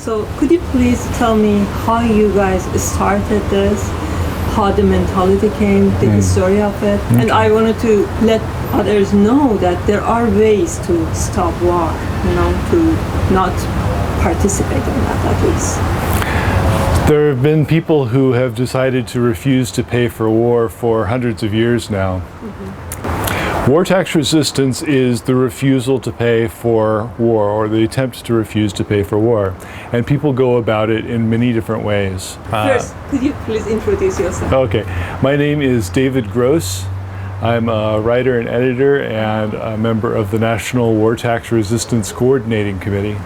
So could you please tell me how you guys started this, how the mentality came, the history of it? Okay. And I wanted to let others know that there are ways to stop war, to not participate in that at least. There have been people who have decided to refuse to pay for war for hundreds of years now. War tax resistance is the refusal to pay for war, or the attempt to refuse to pay for war. And people go about it in many different ways. First, could you please introduce yourself? Okay, my name is David Gross. I'm a writer and editor and a member of the National War Tax Resistance Coordinating Committee.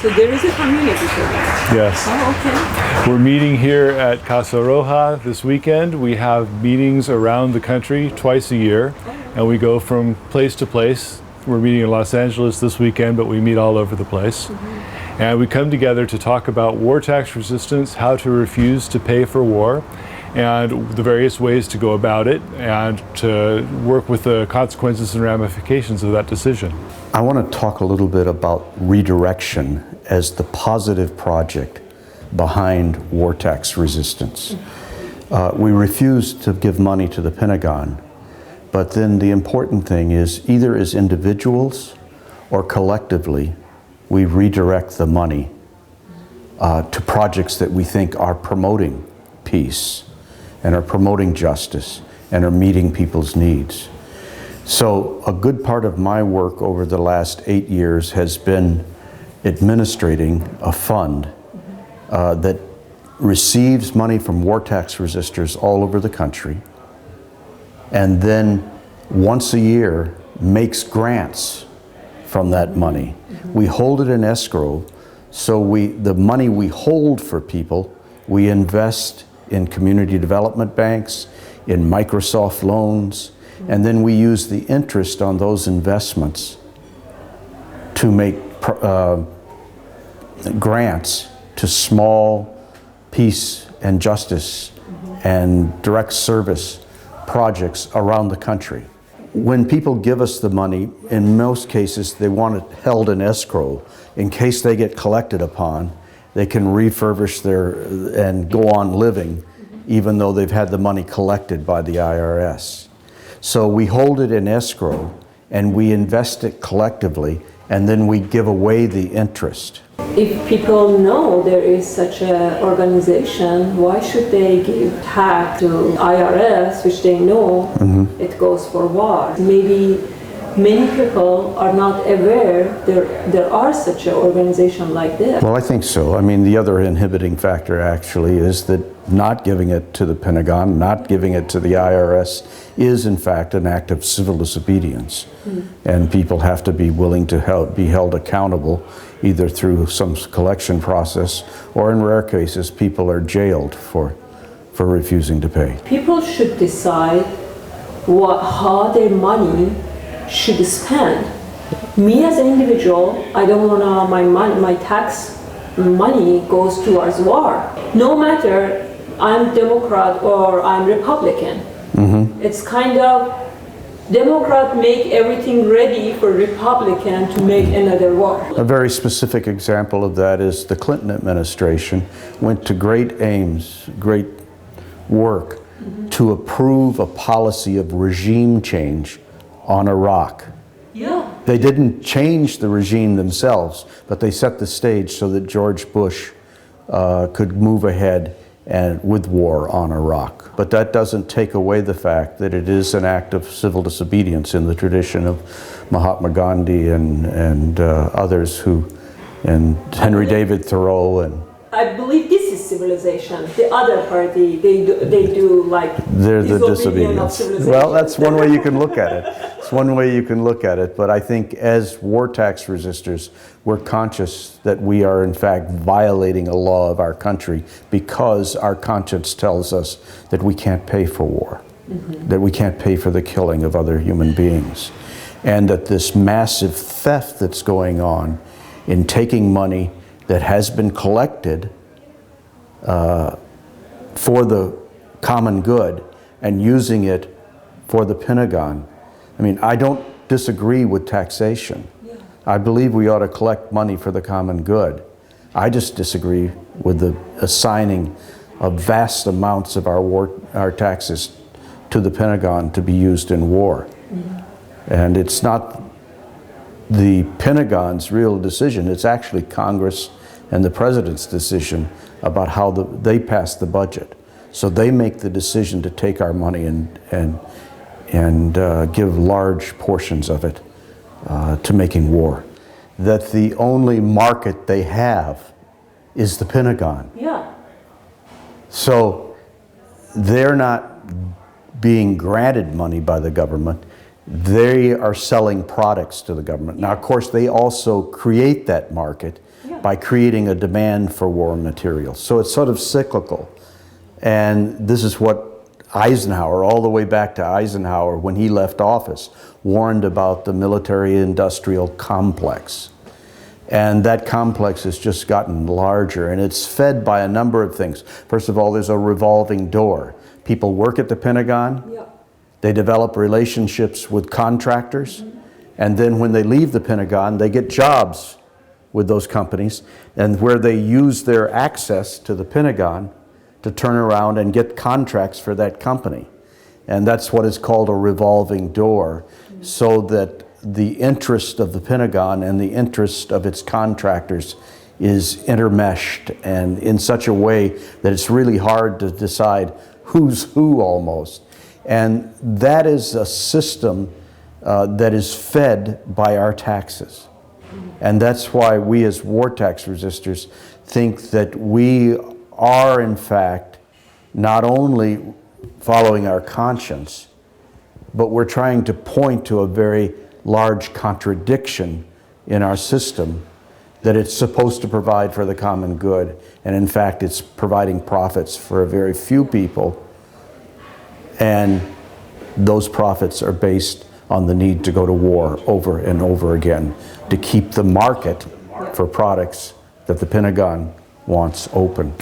So there is a community for that? Yes. Oh, okay. We're meeting here at Casa Roja this weekend. We have meetings around the country twice a year, and we go from place to place. We're meeting in Los Angeles this weekend, but we meet all over the place. And we come together to talk about war tax resistance, how to refuse to pay for war, and the various ways to go about it, and to work with the consequences and ramifications of that decision. I want to talk a little bit about redirection as the positive project behind war tax resistance. We refuse to give money to the Pentagon, but then the important thing is either as individuals or collectively, we redirect the money to projects that we think are promoting peace and are promoting justice and are meeting people's needs. So a good part of my work over the last 8 years has been administrating a fund that receives money from war tax resistors all over the country, and then once a year makes grants from that money. We hold it in escrow, so the money we hold for people, we invest in community development banks, in Microsoft loans, and then we use the interest on those investments to make grants to small peace and justice and direct service projects around the country. When people give us the money, in most cases they want it held in escrow in case they get collected upon. They can refurbish and go on living even though they've had the money collected by the IRS. So we hold it in escrow and we invest it collectively, and then we give away the interest. If people know there is such an organization, why should they give tax to IRS, which they know it goes for war? Maybe many people are not aware there are such an organization like this. Well, I think so. I mean, the other inhibiting factor actually is that not giving it to the Pentagon, not giving it to the IRS is in fact an act of civil disobedience. And people have to be willing to be held accountable either through some collection process, or in rare cases people are jailed for refusing to pay. People should decide how their money should spend. Me as an individual, I don't want my tax money goes towards war. No matter I'm Democrat or I'm Republican. It's kind of Democrat make everything ready for Republican to make another war. A very specific example of that is the Clinton administration went to great aims, great work to approve a policy of regime change on Iraq. Yeah. They didn't change the regime themselves, but they set the stage so that George Bush could move ahead with war on Iraq. But that doesn't take away the fact that it is an act of civil disobedience in the tradition of Mahatma Gandhi and others and Henry David Thoreau. And I believe this is civilization. The other party, they do like they're the disobedience of disobedience. civilization. Well, that's one way you can look at it. It's one way you can look at it. But I think as war tax resistors, we're conscious that we are in fact violating a law of our country because our conscience tells us that we can't pay for war, that we can't pay for the killing of other human beings, and that this massive theft that's going on in taking money that has been collected for the common good and using it for the Pentagon. I mean, I don't disagree with taxation. I believe we ought to collect money for the common good. I just disagree with the assigning of vast amounts of our taxes to the Pentagon to be used in war. And it's not the Pentagon's real decision, it's actually Congress and the President's decision about how they pass the budget. So they make the decision to take our money and give large portions of it to making war. That the only market they have is the Pentagon. Yeah. So they're not being granted money by the government. They are selling products to the government. Now, of course, they also create that market by creating a demand for war materials. So it's sort of cyclical. And this is what Eisenhower, all the way back to Eisenhower, when he left office, warned about the military-industrial complex. And that complex has just gotten larger, and it's fed by a number of things. First of all, there's a revolving door. People work at the Pentagon, they develop relationships with contractors, and then when they leave the Pentagon, they get jobs with those companies, and where they use their access to the Pentagon to turn around and get contracts for that company. And that's what is called a revolving door, so that the interest of the Pentagon and the interest of its contractors is intermeshed, and in such a way that it's really hard to decide who's who almost. And that is a system that is fed by our taxes. And that's why we as war tax resistors think that we are in fact not only following our conscience, but we're trying to point to a very large contradiction in our system, that it's supposed to provide for the common good, and in fact it's providing profits for a very few people, and those profits are based on the need to go to war over and over again to keep the market for products that the Pentagon wants open.